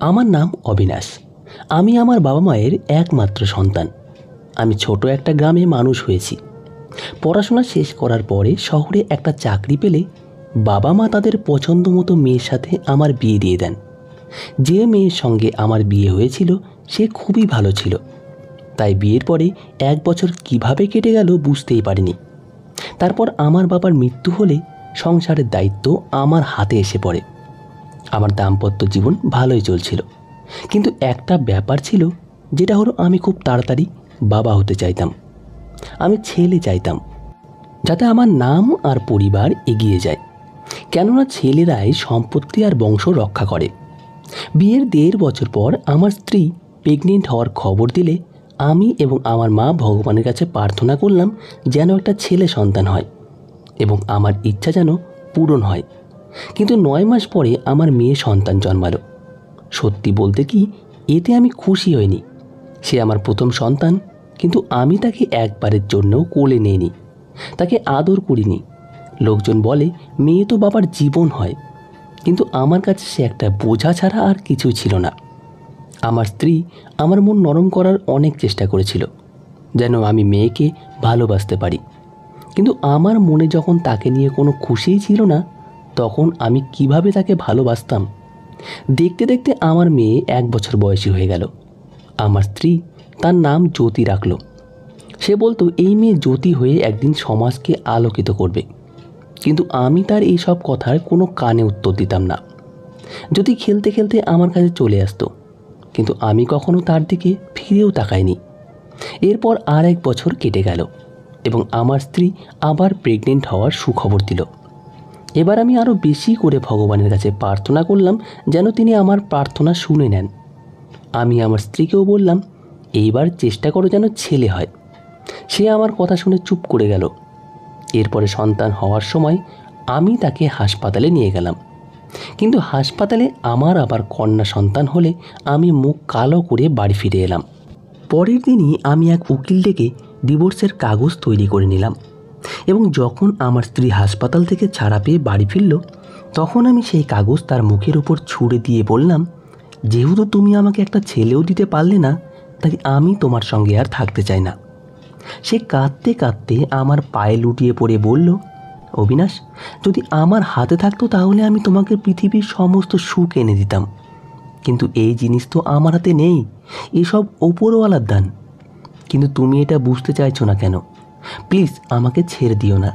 আমার নাম অবিনাশ। আমি আমার বাবা মায়ের একমাত্র সন্তান। আমি ছোট একটা গ্রামে মানুষ হয়েছি। পড়াশোনা শেষ করার পরে শহরে একটা চাকরি পেলে বাবা মা তাদের পছন্দ মতো মেয়ের সাথে আমার বিয়ে দিয়ে দেন। যে মেয়ের সঙ্গে আমার বিয়ে হয়েছিল সে খুবই ভালো ছিল, তাই বিয়ের পরে 1 বছর কিভাবে কেটে গেল বুঝতেই পারিনি। তারপর আমার বাবার মৃত্যু হলে সংসারের দায়িত্ব আমার হাতে এসে পড়ে। আমার দাম্পত্য জীবন ভালোই চলছিল, কিন্তু একটা ব্যাপার ছিল, যেটা হলো আমি খুব তাড়াতাড়ি বাবা হতে চাইতাম। আমি ছেলে চাইতাম, যাতে আমার নাম আর পরিবার এগিয়ে যায়। কেননা ছেলেরাই সম্পত্তি আর বংশ রক্ষা করে। বিয়ের 1.5 বছর পর আমার স্ত্রী প্রেগনেন্ট হওয়ার খবর দিলে আমি এবং আমার মা ভগবানের কাছে প্রার্থনা করলাম যেন একটা ছেলে সন্তান হয় এবং আমার ইচ্ছা যেন পূরণ হয়। কিন্তু 9 মাস পরে আমার মেয়ে সন্তান জন্মালো। সত্যি বলতে কি, এতে আমি খুশি হইনি। সে আমার প্রথম সন্তান, কিন্তু আমি তাকে একবারের জন্যও কোলে নিইনি, তাকে আদর করিনি। লোকজন বলে মেয়ে তো বাবার জীবন হয়, কিন্তু আমার কাছে সে একটা বোঝা ছাড়া আর কিছুই ছিল না। আমার স্ত্রী আমার মন নরম করার অনেক চেষ্টা করেছিল, যেন আমি মেয়েকে ভালোবাসতে পারি। কিন্তু আমার মনে যখন তাকে নিয়ে কোনো খুশিই ছিল না, তখন আমি কিভাবে তাকে ভালোবাসতাম? দেখতে দেখতে আমার মেয়ে 1 বছর বয়সী হয়ে গেল। আমার স্ত্রী তার নাম জ্যোতি রাখল। সে বলতো এই মেয়ে জ্যোতি হয়ে একদিন সমাজকে আলোকিত করবে। কিন্তু আমি তার এই সব কথার কোনো কানে উত্তর দিতাম না। জ্যোতি খেলতে খেলতে আমার কাছে চলে আসতো, কিন্তু আমি কখনো তার দিকে ফিরেও তাকাইনি। এরপর আর 1 বছর কেটে গেল এবং আমার স্ত্রী আবার প্রেগনেন্ট হওয়ার সুখবর দিল। এবার আমি আরও বেশি করে ভগবানের কাছে প্রার্থনা করলাম যেন তিনি আমার প্রার্থনা শুনে নেন। আমি আমার স্ত্রীকেও বললাম, এইবার চেষ্টা করো যেন ছেলে হয়। সে আমার কথা শুনে চুপ করে গেল। এরপরে সন্তান হওয়ার সময় আমি তাকে হাসপাতালে নিয়ে গেলাম, কিন্তু হাসপাতালে আমার আবার কন্যা সন্তান হলে আমি মুখ কালো করে বাড়ি ফিরে এলাম। পরের দিনই আমি এক উকিল ডেকে ডিভোর্সের কাগজ তৈরি করে নিলাম এবং যখন আমার স্ত্রী হাসপাতাল থেকে ছাড়া পেয়ে বাড়ি ফিরল, তখন আমি সেই কাগজ তার মুখের উপর ছুঁড়ে দিয়ে বললাম, যেহেতু তুমি আমাকে একটা ছেলেও দিতে পারলে না, তাই আমি তোমার সঙ্গে আর থাকতে চাই না। সে কাঁদতে কাঁদতে আমার পায়ে লুটিয়ে পড়ে বলল, অবিনাশ, যদি আমার হাতে থাকতো তাহলে আমি তোমাকে পৃথিবীর সমস্ত সুখ এনে দিতাম, কিন্তু এই জিনিস তো আমার হাতে নেই, এসব ওপরওয়ালার দান। কিন্তু তুমি এটা বুঝতে চাইছো না কেন? প্লিজ আমাকে ছেড়ে দিও না।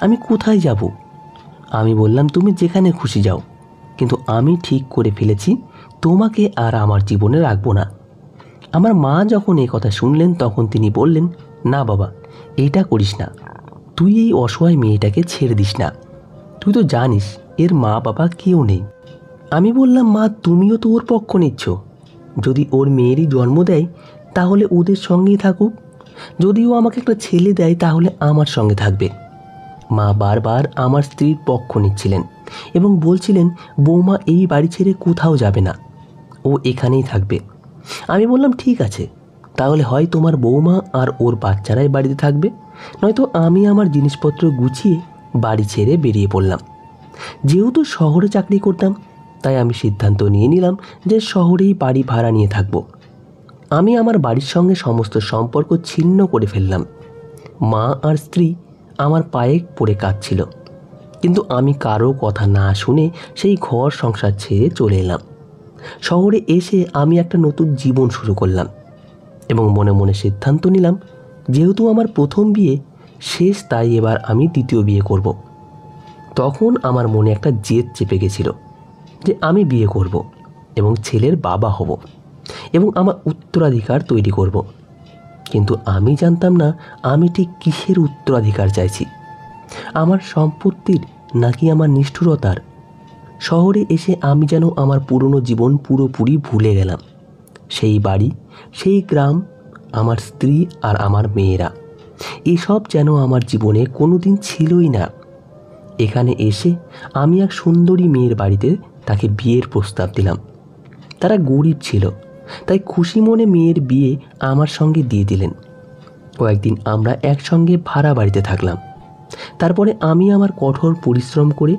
আমি কোথায় যাব? আমি বললাম, তুমি যেখানে খুশি যাও, কিন্তু আমি ঠিক করে ফেলেছি তোমাকে আর আমার জীবনে রাখবো না। আমার মা যখন এই কথা শুনলেন তখন তিনি বললেন, না বাবা, এটা করিস না। তুই এই অসহায় মেয়েটাকে ছেড়ে দিস না। তুই তো জানিস এর মা বাবা কেউ নেই। আমি বললাম, মা, তুমিও তো ওর পক্ষ নিচ্ছ। যদি ওর মেয়েরই জন্ম দেয় তাহলে ওদের সঙ্গেই থাকুক, যদি ও আমাকে একটা ছেলে দেয় তাহলে আমার সঙ্গে থাকবে। মা বারবার আমার স্ত্রীর পক্ষ নিচ্ছিলেন এবং বলছিলেন, বৌমা এই বাড়ি ছেড়ে কোথাও যাবে না, ও এখানেই থাকবে। আমি বললাম, ঠিক আছে, তাহলে হয় তোমার বৌমা আর ওর বাচ্চারাই বাড়িতে থাকবে, নয়তো আমি আমার জিনিসপত্র গুছিয়ে বাড়ি ছেড়ে বেরিয়ে পড়লাম। যেহেতু শহরে চাকরি করতাম, তাই আমি সিদ্ধান্ত নিয়ে নিলাম যে শহরেই বাড়ি ভাড়া নিয়ে থাকব। আমি আমার বাড়ির সঙ্গে সমস্ত সম্পর্ক ছিন্ন করে ফেললাম। মা আর স্ত্রী আমার পায়ে পড়ে কাঁদছিল, কিন্তু আমি কারো কথা না শুনে সেই ঘর সংসার ছেড়ে চলে এলাম। শহরে এসে আমি একটা নতুন জীবন শুরু করলাম এবং মনে মনে সিদ্ধান্ত নিলাম, যেহেতু আমার প্রথম বিয়ে শেষ, তাই এবার আমি দ্বিতীয় বিয়ে করব। তখন আমার মনে একটা জেদ চেপে গেছিল যে আমি বিয়ে করব এবং ছেলের বাবা হব এবং আমার উত্তরাধিকার তৈরি করব। কিন্তু আমি জানতাম না আমি ঠিক কিসের উত্তরাধিকার চাইছি, আমার সম্পত্তির নাকি আমার নিষ্ঠুরতার। শহরে এসে আমি যেন আমার পুরনো জীবন পুরোপুরি ভুলে গেলাম। সেই বাড়ি, সেই গ্রাম, আমার স্ত্রী আর আমার মেয়েরা, এসব যেন আমার জীবনে কোনো দিন ছিলই না। এখানে এসে আমি এক সুন্দরী মেয়ের বাড়িতে তাকে বিয়ের প্রস্তাব দিলাম। তারা গরিব ছিল, তাই খুশি মনে মেয়ের বিয়ে আমার সঙ্গে দিয়ে দিলেন। কয়েকদিন আমরা একসঙ্গে ভাড়া বাড়িতে থাকলাম। তারপরে আমি আমার কঠোর পরিশ্রম করে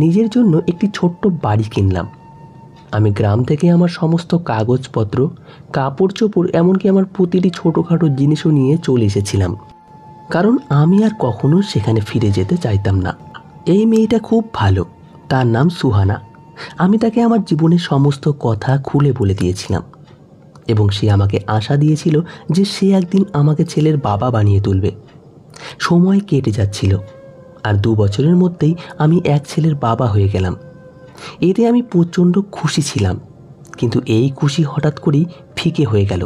নিজের জন্য একটি ছোট্ট বাড়ি কিনলাম। আমি গ্রাম থেকে আমার সমস্ত কাগজপত্র, কাপড় চোপড়, এমনকি আমার প্রতিটি ছোটোখাটো জিনিসও নিয়ে চলে এসেছিলাম, কারণ আমি আর কখনো সেখানে ফিরে যেতে চাইতাম না। এই মেয়েটা খুব ভালো, তার নাম সুহানা। আমি তাকে আমার জীবনের সমস্ত কথা খুলে বলে দিয়েছিলাম এবং সে আমাকে আশা দিয়েছিল যে সে একদিন আমাকে ছেলের বাবা বানিয়ে তুলবে। সময় কেটে যাচ্ছিল আর 2 বছরের মধ্যেই আমি এক ছেলের বাবা হয়ে গেলাম। এতে আমি প্রচণ্ড খুশি ছিলাম, কিন্তু এই খুশি হঠাৎ করেই ফিকে হয়ে গেল।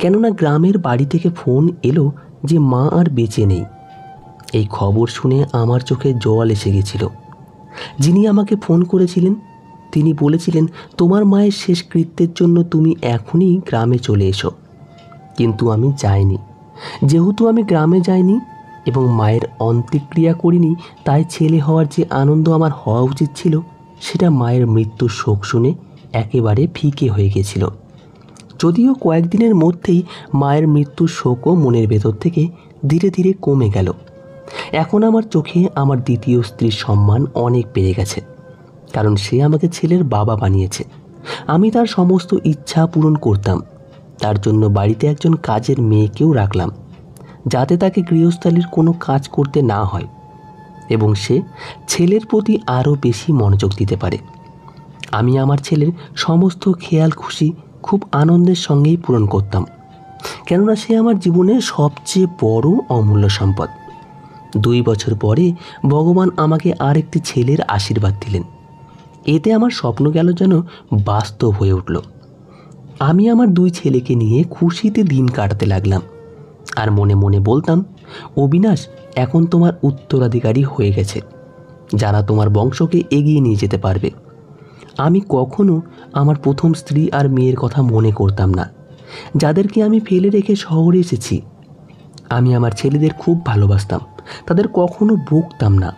কেননা গ্রামের বাড়ি থেকে ফোন এলো যে মা আর বেঁচে নেই। এই খবর শুনে আমার চোখে জল এসে গেছিল। যিনি আমাকে ফোন করেছিলেন তিনি বলেছিলেন, তোমার মায়ের শেষকৃত্যের জন্য তুমি এখনই গ্রামে চলে এসো। কিন্তু আমি যাইনি। যেহেতু আমি গ্রামে যাইনি এবং মায়ের অন্ত্যেষ্টিক্রিয়া করিনি, তাই ছেলে হওয়ার যে আনন্দ আমার হওয়া উচিত ছিল সেটা মায়ের মৃত্যুর শোক শুনে একেবারে ফিকে হয়ে গেছিল। যদিও কয়েকদিনের মধ্যেই মায়ের মৃত্যুর শোকও মনের ভেতর থেকে ধীরে ধীরে কমে গেল। এখন আমার চোখে আমার দ্বিতীয় স্ত্রীর সম্মান অনেক বেড়ে গেছে, কারণ সে আমাকে ছেলের বাবা বানিয়েছে। আমি তার সমস্ত ইচ্ছা পূরণ করতাম। তার জন্য বাড়িতে একজন কাজের মেয়েকেও রাখলাম, যাতে তাকে গৃহস্থালির কোনো কাজ করতে না হয় এবং সে ছেলের প্রতি আরও বেশি মনোযোগ দিতে পারে। আমি আমার ছেলের সমস্ত খেয়াল খুশি খুব আনন্দের সঙ্গেই পূরণ করতাম, কেননা সে আমার জীবনের সবচেয়ে বড় অমূল্য সম্পদ। 2 বছর পরে ভগবান আমাকে আরেকটি ছেলের আশীর্বাদ দিলেন। এতে আমার স্বপ্ন গেল যেন বাস্তব হয়ে উঠল। আমি আমার 2 ছেলেকে নিয়ে খুশিতে দিন কাটাতে লাগলাম আর মনে মনে বলতাম, অবিনাশ এখন তোমার উত্তরাধিকারী হয়ে গেছে, যারা তোমার বংশকে এগিয়ে নিয়ে যেতে পারবে। আমি কখনো আমার প্রথম স্ত্রী আর মেয়ের কথা মনে করতাম না, যাদেরকে আমি ফেলে রেখে শহরে এসেছি। আমি আমার ছেলেদের খুব ভালোবাসতাম, তাদের কখনো বকতাম না।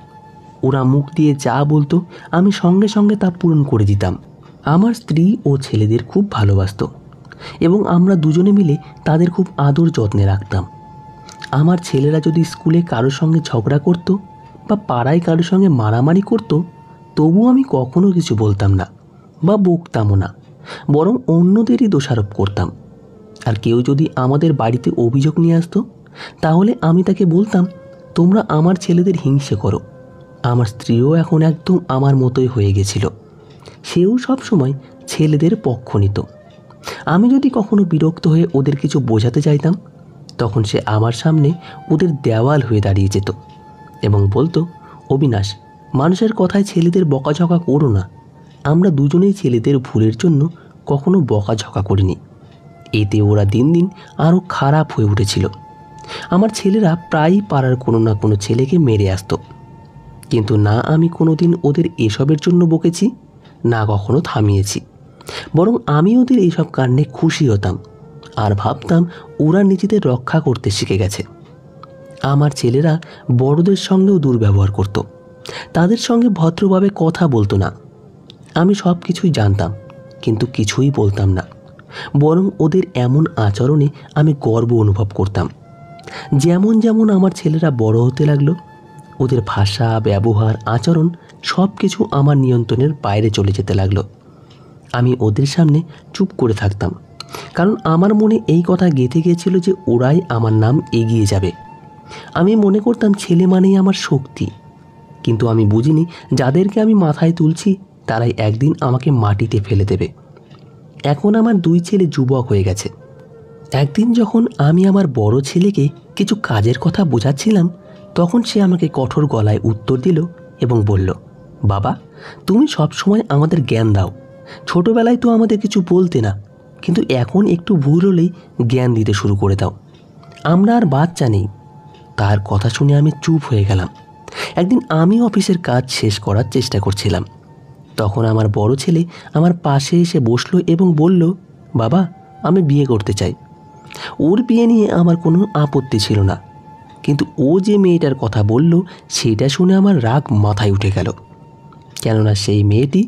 ওরা মুখ দিয়ে যা বলতো আমি সঙ্গে সঙ্গে তা পূরণ করে দিতাম। আমার স্ত্রী ও ছেলেদের খুব ভালোবাসতো এবং আমরা দুজনে মিলে তাদের খুব আদর যত্নে রাখতাম। আমার ছেলেরা যদি স্কুলে কারোর সঙ্গে ঝগড়া করতো বা পাড়ায় কারোর সঙ্গে মারামারি করতো, তবু আমি কখনো কিছু বলতাম না বা বকতামও না, বরং অন্যদেরই দোষারোপ করতাম। আর কেউ যদি আমাদের বাড়িতে অভিযোগ নিয়ে আসতো, তাহলে আমি তাকে বলতাম, তোমরা আমার ছেলেদের হিংসে করো। আমার স্ত্রীও এখন একদম আমার মতোই হয়ে গেছিল। সেও সবসময় ছেলেদের পক্ষ নিত। আমি যদি কখনো বিরক্ত হয়ে ওদের কিছু বোঝাতে চাইতাম, তখন সে আমার সামনে ওদের দেওয়াল হয়ে দাঁড়িয়ে যেত এবং বলতো, অবিনাশ, মানুষের কথায় ছেলেদের বকাঝকা করো না। আমরা দুজনেই ছেলেদের ভুলের জন্য কখনো বকাঝকা করিনি। এতে ওরা দিন দিন আরও খারাপ হয়ে উঠেছিল। আমার ছেলেরা প্রায়ই পাড়ার কোনো না কোনো ছেলেকে মেরে আসতো, কিন্তু না আমি কোনো দিন ওদের এসবের জন্য বকেছি, না কখনো থামিয়েছি। বরং আমি ওদের এইসব কাণ্ডে খুশি হতাম আর ভাবতাম ওরা নিজেদের রক্ষা করতে শিখে গেছে। আমার ছেলেরা বড়দের সঙ্গেও দুর্ব্যবহার করত, তাদের সঙ্গে ভদ্রভাবে কথা বলতো না। আমি সব কিছুই জানতাম, কিন্তু কিছুই বলতাম না। বরং ওদের এমন আচরণে আমি গর্ব অনুভব করতাম। যেমন যেমন আমার ছেলেরা বড় হতে লাগলো, ওদের ভাষা, ব্যবহার, আচরণ সব কিছু আমার নিয়ন্ত্রণের বাইরে চলে যেতে লাগলো। আমি ওদের সামনে চুপ করে থাকতাম, কারণ আমার মনে এই কথা গেঁথে গিয়েছিল যে ওরাই আমার নাম এগিয়ে যাবে। আমি মনে করতাম ছেলে মানেই আমার শক্তি, কিন্তু আমি বুঝিনি যাদেরকে আমি মাথায় তুলছি তারাই একদিন আমাকে মাটিতে ফেলে দেবে। এখন আমার 2 ছেলে যুবক হয়ে গেছে। একদিন যখন আমি আমার বড় ছেলেকে কিছু কাজের কথা বোঝাচ্ছিলাম, তখন সে আমাকে কঠোর গলায় উত্তর দিল এবং বলল, বাবা, তুমি সবসময় আমাদের জ্ঞান দাও। ছোটোবেলায় তো আমাদের কিছু বলতে না, কিন্তু এখন একটু ভুল হলেই জ্ঞান দিতে শুরু করে দাও। আমরা আর বাচ্চা নেই। তার কথা শুনে আমি চুপ হয়ে গেলাম। একদিন আমি অফিসের কাজ শেষ করার চেষ্টা করছিলাম। তখন আমার বড় ছেলে আমার পাশে এসে বসলো এবং বলল, বাবা, আমি বিয়ে করতে চাই। ওর বিয়ে নিয়ে আমার কোনো আপত্তি ছিল না, কিন্তু ও যে মেয়েটার কথা বলল সেটা শুনে আমার রাগ মাথায় উঠে গেল। কেননা সেই মেয়েটি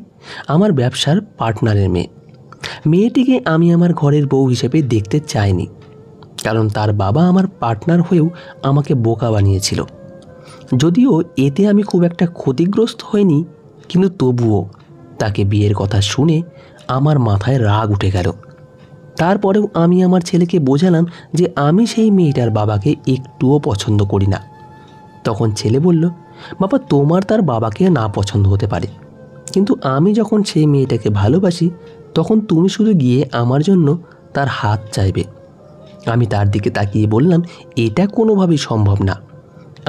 আমার ব্যবসার পার্টনারের মেয়ে। মেয়েটিকে আমি আমার ঘরের বউ হিসেবে দেখতে চাইনি, কারণ তার বাবা আমার পার্টনার হয়েও আমাকে বোকা বানিয়েছিল। যদিও এতে আমি খুব একটা ক্ষতিগ্রস্ত হইনি, কিন্তু তবুও তাকে বিয়ের কথা শুনে আমার মাথায় রাগ উঠে গেল। তারপরেও আমি আমার ছেলেকে বোঝালাম যে আমি সেই মেয়েটার বাবাকে একটুও পছন্দ করি না। তখন ছেলে বলল, বাবা, তোমার তার বাবাকে না পছন্দ হতে পারে, কিন্তু আমি যখন সেই মেয়েটাকে ভালোবাসি তখন তুমি শুধু গিয়ে আমার জন্য তার হাত চাইবে। আমি তার দিকে তাকিয়ে বললাম, এটা কোনোভাবেই সম্ভব না।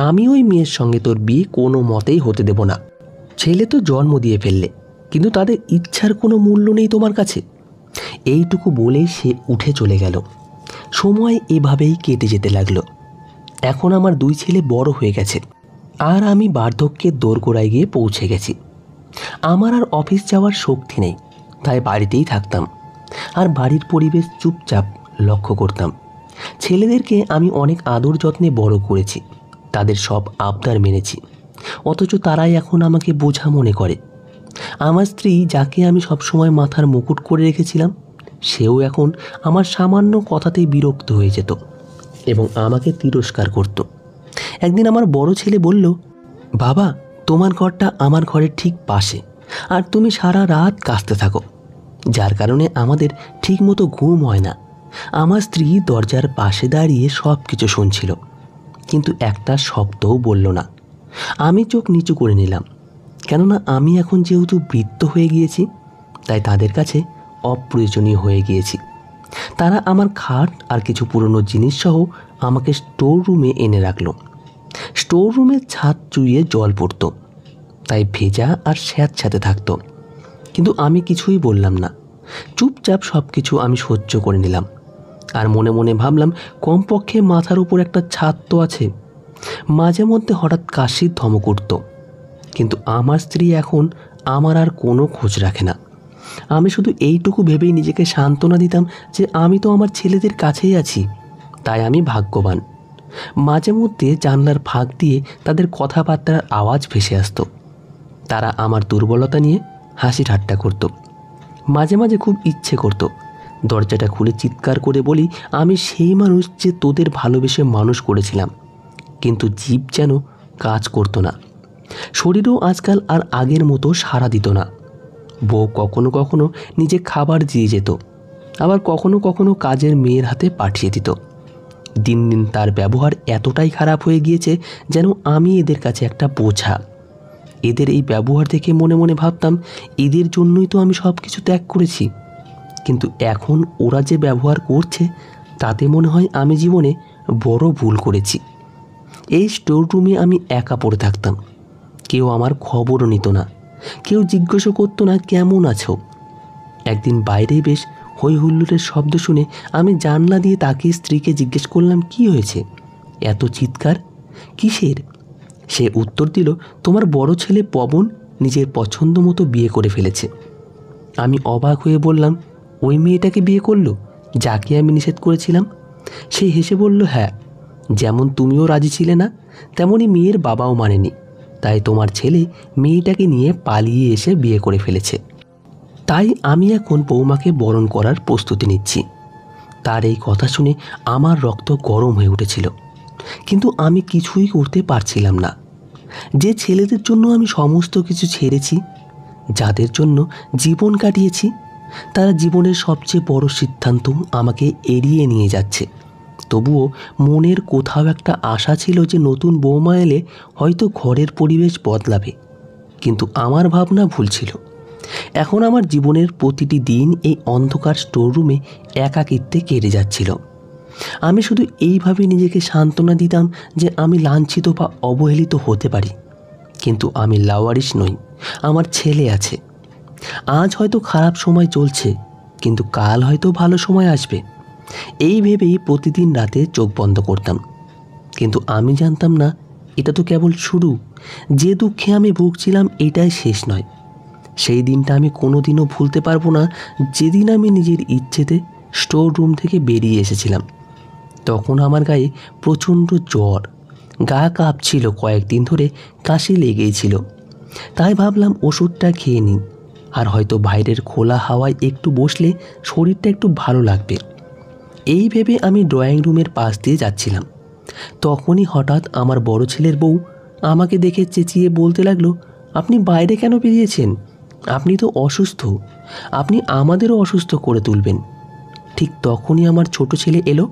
আমি ওই মেয়ের সঙ্গে তোর বিয়ে কোনো মতেই হতে দেব না। ছেলে তো জন্ম দিয়ে ফেললে, কিন্তু তাদের ইচ্ছার কোনো মূল্য নেই তোমার কাছে। এইটুকু বলে সে উঠে চলে গেল। সময় এভাবেই কেটে যেতে লাগলো। এখন আমার 2 ছেলে বড় হয়ে গেছে, আর আমি বার্ধক্যের দোরগোড়ায় গিয়ে পৌঁছে গেছি। আমার আর অফিস যাওয়ার শক্তি নেই, তাই বাড়িতেই থাকতাম আর বাড়ির পরিবেশ চুপচাপ লক্ষ্য করতাম। ছেলেদেরকে আমি অনেক আদর যত্নে বড় করেছি, তাদের সব আবদার মেনেছি, অথচ তারাই এখন আমাকে বোঝা মনে করে। আমার স্ত্রী, যাকে আমি সবসময় মাথার মুকুট করে রেখেছিলাম, সেও এখন আমার সামান্য কথাতেই বিরক্ত হয়ে যেত এবং আমাকে তিরস্কার করত। একদিন আমার বড় ছেলে বলল, বাবা, তোমার ঘরটা আমার ঘরের ঠিক পাশে, আর তুমি সারা রাত কাঁদতে থাকো, যার কারণে আমাদের ঠিকমতো ঘুম হয় না। আমার স্ত্রী দরজার পাশে দাঁড়িয়ে সব কিছু শুনছিল, কিন্তু একটা শব্দও বলল না। আমি চোখ নিচু করে নিলাম, কেননা আমি এখন যেহেতু বৃদ্ধ হয়ে গিয়েছি, তাই তাদের কাছে অপ্রয়োজনীয় হয়ে গিয়েছি। তারা আমার খাট আর কিছু পুরনো জিনিস সহ আমাকে স্টোর রুমে এনে রাখলো। স্টোর রুমের ছাদ চুইয়ে জল পড়ত, তাই ভেজা আর স্যাঁতস্যাঁতে থাকতো, কিন্তু আমি কিছুই বললাম না। চুপচাপ সব কিছু আমি সহ্য করে নিলাম, আর মনে মনে ভাবলাম, কমপক্ষে মাথার উপর একটা ছাদ তো আছে। মাঝে মধ্যে হঠাৎ কাশির ধমক উঠত, কিন্তু আমার স্ত্রী এখন আমার আর কোনো খোঁজ রাখে না। আমি শুধু এইটুকু ভেবেই নিজেকে সান্ত্বনা দিতাম যে আমি তো আমার ছেলেদের কাছেই আছি, তাই আমি ভাগ্যবান। মাঝে মধ্যে জানলার ফাঁক দিয়ে তাদের কথাবার্তার আওয়াজ ভেসে আসতো। তারা আমার দুর্বলতা নিয়ে হাসি ঠাট্টা করত। মাঝে মাঝে খুব ইচ্ছে করত দরজাটা খুলে চিৎকার করে বলি, আমি সেই মানুষ যে তোদের ভালোবেসে মানুষ করেছিলাম, কিন্তু জীব যেন কাজ করতো না। শরীরও আজকাল আর আগের মতো সাড়া দিত না। বউ কখনো কখনো নিজে খাবার দিয়ে যেত, আবার কখনো কখনো কাজের মেয়ের হাতে পাঠিয়ে দিত। দিন দিন তার ব্যবহার এতটাই খারাপ হয়ে গিয়েছে যেন আমি এদের কাছে একটা বোঝা। এদের এই ব্যবহার দেখে মনে মনে ভাবতাম, এদের জন্যই তো আমি সব কিছু ত্যাগ করেছি, কিন্তু এখন ওরা যে ব্যবহার করছে তাতে মনে হয় আমি জীবনে বড় ভুল করেছি। এই স্টোর রুমে আমি একা পড়ে থাকতাম। কেউ আমার খবরও নিত না, কেউ জিজ্ঞাসা করতো না কেমন আছো। একদিন বাইরে বেশ হই হুল্লোড়ের শব্দ শুনে আমি জানলা দিয়ে তাকিয়ে স্ত্রীকে জিজ্ঞেস করলাম, কি হয়েছে, এত চিৎকার কিসের? সে উত্তর দিল, তোমার বড় ছেলে পবন নিজের পছন্দ মতো বিয়ে করে ফেলেছে। আমি অবাক হয়ে বললাম, ওই মেয়েটাকে বিয়ে করলো যাকে আমি নিষেধ করেছিলাম? সে হেসে বলল, হ্যাঁ, যেমন তুমিও রাজি ছিলে না, তেমনি মেয়ের বাবাও মানেনি, তাই তোমার ছেলে মেয়েটাকে নিয়ে পালিয়ে এসে বিয়ে করে ফেলেছে। তাই আমি এখন বৌমাকে বরণ করার প্রস্তুতি নিচ্ছি। তার এই কথা শুনে আমার রক্ত গরম হয়ে উঠেছিল, কিন্তু আমি কিছুই করতে পারছিলাম না। যে ছেলেদের জন্য আমি সমস্ত কিছু ছেড়েছি, যাদের জন্য জীবন কাটিয়েছি, তারা জীবনের সবচেয়ে বড় সিদ্ধান্ত আমাকে এড়িয়ে নিয়ে যাচ্ছে। তবুও মনের কোথাও একটা আশা ছিল যে নতুন বৌমা এলে হয়তো ঘরের পরিবেশ বদলাবে, কিন্তু আমার ভাবনা ভুল ছিল। এখন আমার জীবনের প্রতিটি দিন এই অন্ধকার স্টোর রুমে একাকিত্বে কেটে যাচ্ছিল। আমি শুধু এইভাবে নিজেকে সান্ত্বনা দিতাম যে আমি লাঞ্ছিত বা অবহেলিত হতে পারি, কিন্তু আমি লাওয়ারিস নই, আমার ছেলে আছে। আজ হয়তো খারাপ সময় চলছে, কিন্তু কাল হয়তো ভালো সময় আসবে। এই ভেবেই প্রতিদিন রাতে চোখ বন্ধ করতাম, কিন্তু আমি জানতাম না এটা তো কেবল শুরু। যে দুঃখে আমি ভুগছিলাম এটাই শেষ নয়। সেই দিনটা আমি কোনোদিনও ভুলতে পারবো না, যেদিন আমি নিজের ইচ্ছেতে স্টোর রুম থেকে বেরিয়ে এসেছিলাম। তখন আমার গায়ে প্রচণ্ড জ্বর, গা কাঁপছিল, কয়েকদিন ধরে কাশি লেগেই ছিল। তাই ভাবলাম ওষুধটা খেয়ে নিই, আর হয়তো বাইরের খোলা হাওয়ায় একটু বসলে শরীরটা একটু ভালো লাগবে। এই ভেবে আমি ড্রয়িং রুমের পাশ দিয়ে যাচ্ছিলাম। তখনই হঠাৎ আমার বড় ছেলের বউ আমাকে দেখে চেঁচিয়ে বলতে লাগলো, আপনি বাইরে কেন বেরিয়েছেন? আপনি তো অসুস্থ, আপনি আমাদেরও অসুস্থ করে তুলবেন। ঠিক তখনই আমার ছোট ছেলে এলো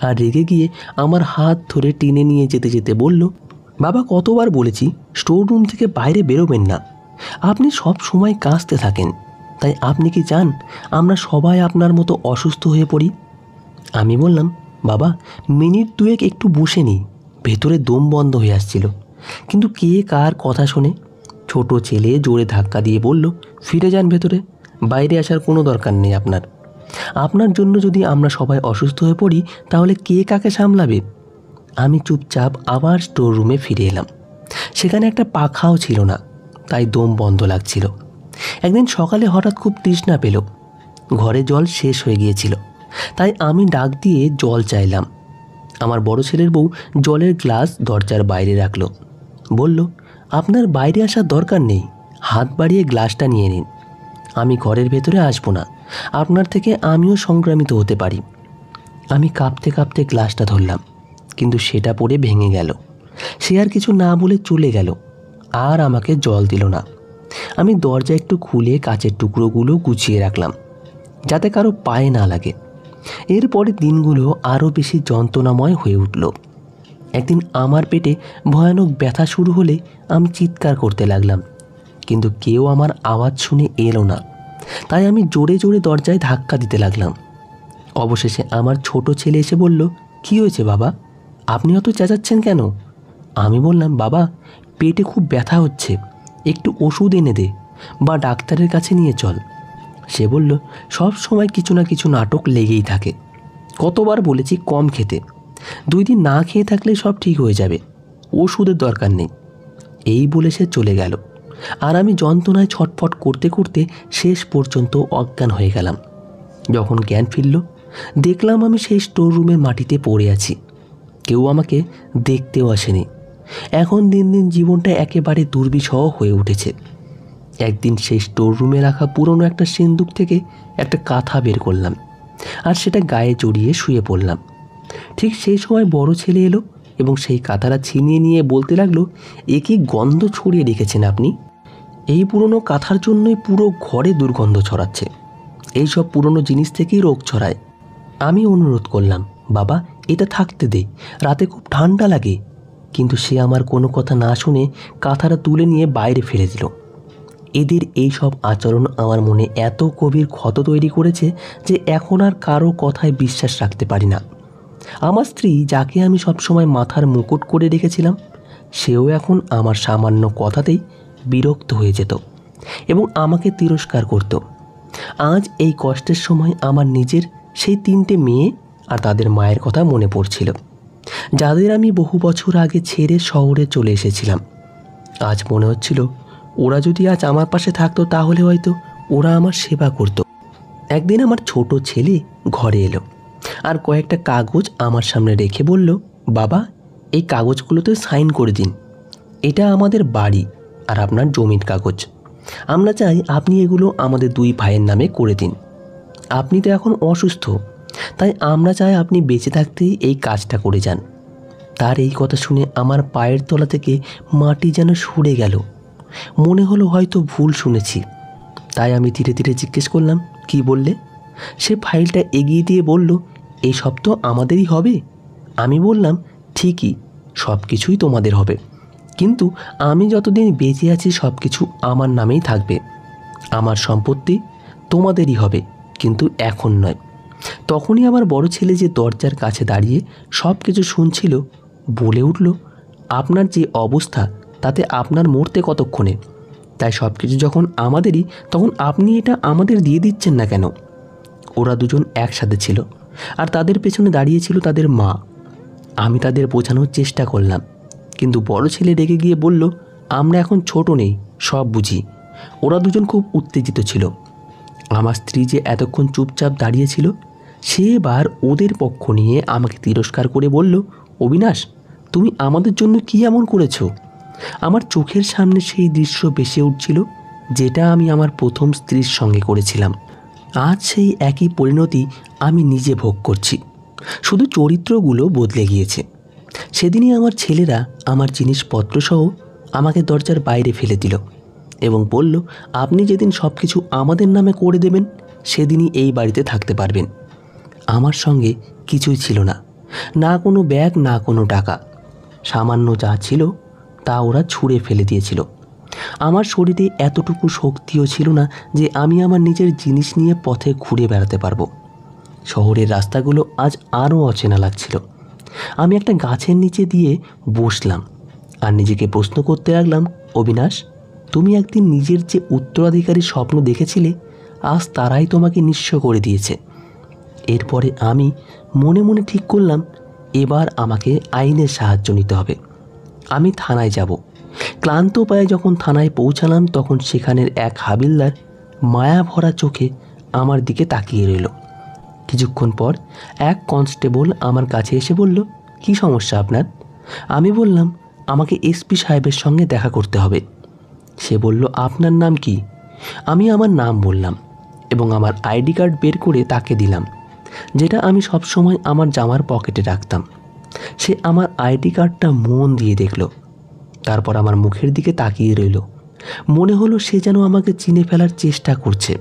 আর রেগে গিয়ে আমার হাত ধরে টেনে নিয়ে যেতে যেতে বলল, বাবা কতবার বলেছি স্টোর রুম থেকে বাইরে বেরোবেন না, আপনি সব সময় কাঁচতে থাকেন, তাই আপনি কি চান আমরা সবাই আপনার মতো অসুস্থ হয়ে পড়ি? আমি বললাম, বাবা মিনিট দুয়েক একটু বসে নিই, ভেতরে দম বন্ধ হয়ে আসছিল। কিন্তু কে কার কথা শোনে? ছোট ছেলে জোরে ধাক্কা দিয়ে বলল, ফিরে যান ভেতরে, বাইরে আসার কোনো দরকার নেই আপনার। আপনার জন্য যদি আমরা সবাই অসুস্থ হয়ে পড়ি তাহলে কে কাকে সামলাবে? আমি চুপচাপ আবার স্টোর রুমে ফিরে এলাম। সেখানে একটা পাখাও ছিল না, তাই দম বন্ধ লাগছিল। একদিন সকালে হঠাৎ খুব তৃষ্ণা পেল, ঘরে জল শেষ হয়ে গিয়েছিল, তাই আমি ডাক দিয়ে জল চাইলাম। আমার বড় ছেলের বউ জলের গ্লাস দরজার বাইরে রাখলো, বলল, আপনার বাইরে আসার দরকার নেই, হাত বাড়িয়ে গ্লাসটা নিয়ে নিন। আমি ঘরের ভেতরে আসবো না, আপনার থেকে আমিও সংক্রামিত হতে পারি। আমি কাঁপতে কাঁপতে গ্লাসটা ধরলাম, কিন্তু সেটা পড়ে ভেঙে গেল। সে আর কিছু না বলে চলে গেল, আর আমাকে জল দিল না। আমি দরজা একটু খুলে কাচের টুকরোগুলো গুছিয়ে রাখলাম, যাতে কারো পায়ে না লাগে। এরপরে দিনগুলো আরও বেশি যন্ত্রণাময় হয়ে উঠল। একদিন আমার পেটে ভয়ানক ব্যথা শুরু হলে আমি চিৎকার করতে লাগলাম, কিন্তু কেউ আমার আওয়াজ শুনে এলো না। তাই আমি জোরে জোরে দরজায় ধাক্কা দিতে লাগলাম। অবশেষে আমার ছোট ছেলে এসে বলল, কী হয়েছে বাবা, আপনি অত চেঁচাচ্ছেন কেন? আমি বললাম, বাবা পেটে খুব ব্যথা হচ্ছে, একটু ওষুধ এনে দে বা ডাক্তারের কাছে নিয়ে চল। সে বলল, সব সময় কিছু না কিছু নাটক লেগেই থাকে, কতবার বলেছি কম খেতে, 2 দিন না খেয়ে থাকলে সব ঠিক হয়ে যাবে, ওষুধের দরকার নেই। এই বলে সে চলে গেল, আর আমি যন্ত্রণায় ছটফট করতে করতে শেষ পর্যন্ত অজ্ঞান হয়ে গেলাম। যখন জ্ঞান ফিরল, দেখলাম আমি সেই স্টোর রুমের মাটিতে পড়ে আছি, কেউ আমাকে দেখতেও আসেনি। এখন দিন দিন জীবনটা একেবারে দুর্বিষহ হয়ে উঠেছে। একদিন সেই স্টোর রুমে রাখা পুরনো একটা সিন্দুক থেকে একটা কাঁথা বের করলাম, আর সেটা গায়ে জড়িয়ে শুয়ে পড়লাম। ঠিক সেই সময় বড় ছেলে এলো এবং সেই কাঁথাটা ছিনিয়ে নিয়ে বলতে লাগলো, এ কি গন্ধ ছড়িয়ে রেখেছেন আপনি? এই পুরনো কাঁথার জন্যই পুরো ঘরে দুর্গন্ধ ছড়াচ্ছে, এই সব পুরনো জিনিস থেকেই রোগ ছড়ায়। আমি অনুরোধ করলাম, বাবা এটা থাকতে দে, রাতে খুব ঠান্ডা লাগে। কিন্তু সে আমার কোনো কথা না শুনে কাঁথাটা তুলে নিয়ে বাইরে ফেলে দিল। এদের এই সব আচরণ আমার মনে এত গভীর ক্ষত তৈরি করেছে যে এখন আর কারো কথায় বিশ্বাস রাখতে পারি না। আমার স্ত্রী, যাকে আমি সবসময় মাথার মুকুট করে রেখেছিলাম, সেও এখন আমার সামান্য কথাতেই বিরক্ত হয়ে যেত এবং আমাকে তিরস্কার করত। আজ এই কষ্টের সময় আমার নিজের সেই 3টে মেয়ে আর তাদের মায়ের কথা মনে পড়ছিল, যাদের আমি বহু বছর আগে ছেড়ে শহরে চলে এসেছিলাম। আজ মনে হচ্ছিল, ওরা যদি আজ আমার পাশে থাকতো তাহলে হয়তো ওরা আমার সেবা করত। একদিন আমার ছোট ছেলে ঘরে এলো আর কয়েকটা কাগজ আমার সামনে রেখে বলল, বাবা এই কাগজগুলোতে সাইন করে দিন, এটা আমাদের বাড়ি আর আপনার জমির কাগজ। আমরা চাই আপনি এগুলো আমাদের 2 ভাইয়ের নামে করে দিন। আপনি তো এখন অসুস্থ, তাই আমরা চাই আপনি বেঁচে থাকতেই এই কাজটা করে যান। তার এই কথা শুনে আমার পায়ের তলা থেকে মাটি যেন সরে গেল। মনে হলো হয়তো ভুল শুনেছি, তাই আমি ধীরে ধীরে জিজ্ঞেস করলাম, কি বললে? সে ফাইলটা এগিয়ে দিয়ে বলল, এই সব তো আমাদেরই হবে। আমি বললাম, ঠিকই, সব কিছুই তোমাদের হবে, কিন্তু আমি যতদিন বেঁচে আছি সব কিছু আমার নামেই থাকবে। আমার সম্পত্তি তোমাদেরই হবে, কিন্তু এখন নয়। তখনই আমার বড় ছেলে, যে দরজার কাছে দাঁড়িয়ে সব কিছু শুনছিল, বলে উঠল, আপনার যে অবস্থা তাতে আপনার মরতে কতক্ষণে, তাই সব কিছু যখন আমাদেরই, তখন আপনি এটা আমাদের দিয়ে দিচ্ছেন না কেন? ওরা দুজন একসাথে ছিল আর তাদের পেছনে দাঁড়িয়েছিল তাদের মা। আমি তাদের বোঝানোর চেষ্টা করলাম, কিন্তু বড় ছেলে রেগে গিয়ে বলল, আমরা এখন ছোট নেই, সব বুঝি। ওরা দুজন খুব উত্তেজিত ছিল। আমার স্ত্রী, যে এতক্ষণ চুপচাপ দাঁড়িয়েছিল, সে এবার ওদের পক্ষ নিয়ে আমাকে তিরস্কার করে বলল, অবিনাশ, তুমি আমাদের জন্য কি এমন করেছো? আমার চোখের সামনে সেই দৃশ্য ভেসে উঠছিল, যেটা আমি আমার প্রথম স্ত্রীর সঙ্গে করেছিলাম। আজ সেই একই পরিণতি আমি নিজে ভোগ করছি, শুধু চরিত্রগুলো বদলে গিয়েছে। সেদিনই আমার ছেলেরা আমার জিনিসপত্র সহ আমাকে দরজার বাইরে ফেলে দিল এবং বলল, আপনি যেদিন সব কিছু আমাদের নামে করে দেবেন সেদিনই এই বাড়িতে থাকতে পারবেন। আমার সঙ্গে কিছুই ছিল না, না কোনো ব্যাগ, না কোনো টাকা। সামান্য যা ছিল তা ওরা ছুঁড়ে ফেলে দিয়েছিল। আমার শরীরে এতটুকু শক্তিও ছিল না যে আমি আমার নিজের জিনিস নিয়ে পথে ঘুরে বেড়াতে পারবো। শহরের রাস্তাগুলো আজ আরও অচেনা লাগছিল। আমি একটা গাছের নিচে দিয়ে বসলাম আর নিজেকে প্রশ্ন করতে লাগলাম, অবিনাশ, তুমি একদিন নিজের যে উত্তরাধিকারীর স্বপ্ন দেখেছিলে, আজ তারাই তোমাকে নিঃস্ব করে দিয়েছে। এরপরে আমি মনে মনে ঠিক করলাম, এবার আমাকে আইনের সাহায্য নিতে হবে। আমি থানায় যাব। ক্লান্ত পায়ে যখন থানায় পৌঁছালাম তখন সেখানের এক হাবিলদার মায়া ভরা চোখে আমার দিকে তাকিয়ে রইল। কিছুক্ষণ পর এক কনস্টেবল আমার কাছে এসে বলল, কি সমস্যা আপনার? আমি বললাম, আমাকে এসপি সাহেবের সঙ্গে দেখা করতে হবে। সে বলল, আপনার নাম কি? আমি আমার নাম বললাম এবং আমার আইডি কার্ড বের করে তাকে দিলাম, যেটা আমি সবসময় আমার জামার পকেটে রাখতাম। সে আমার আইডি কার্ডটা মন দিয়ে দেখল, তারপর আমার মুখের দিকে তাকিয়ে রইল। মনে হলো সে যেন আমাকে চিনে ফেলার চেষ্টা করছে।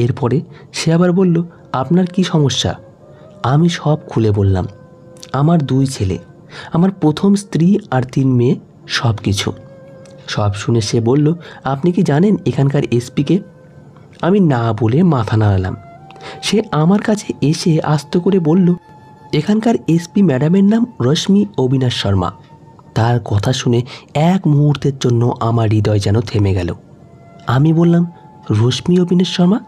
এরপরে সে আবার বলল, আপনার কি সমস্যা? আমি সব খুলে বললাম। আমার 2 ছেলে, আমার প্রথম স্ত্রী আর 3 মেয়ে, সব কিছু। সব শুনে সে বলল, আপনি কি জানেন এখানকার এসপিকে? আমি না বলে মাথা নাড়ালাম। সে আমার কাছে এসে আস্তে করে বলল, এখানকার এসপি ম্যাডামের নাম রশ্মি অবিনাশ শর্মা। তার কথা শুনে এক মুহূর্তের জন্য আমার হৃদয় যেন থেমে গেল। আমি বললাম, রশ্মি অবিনাশ শর্মা?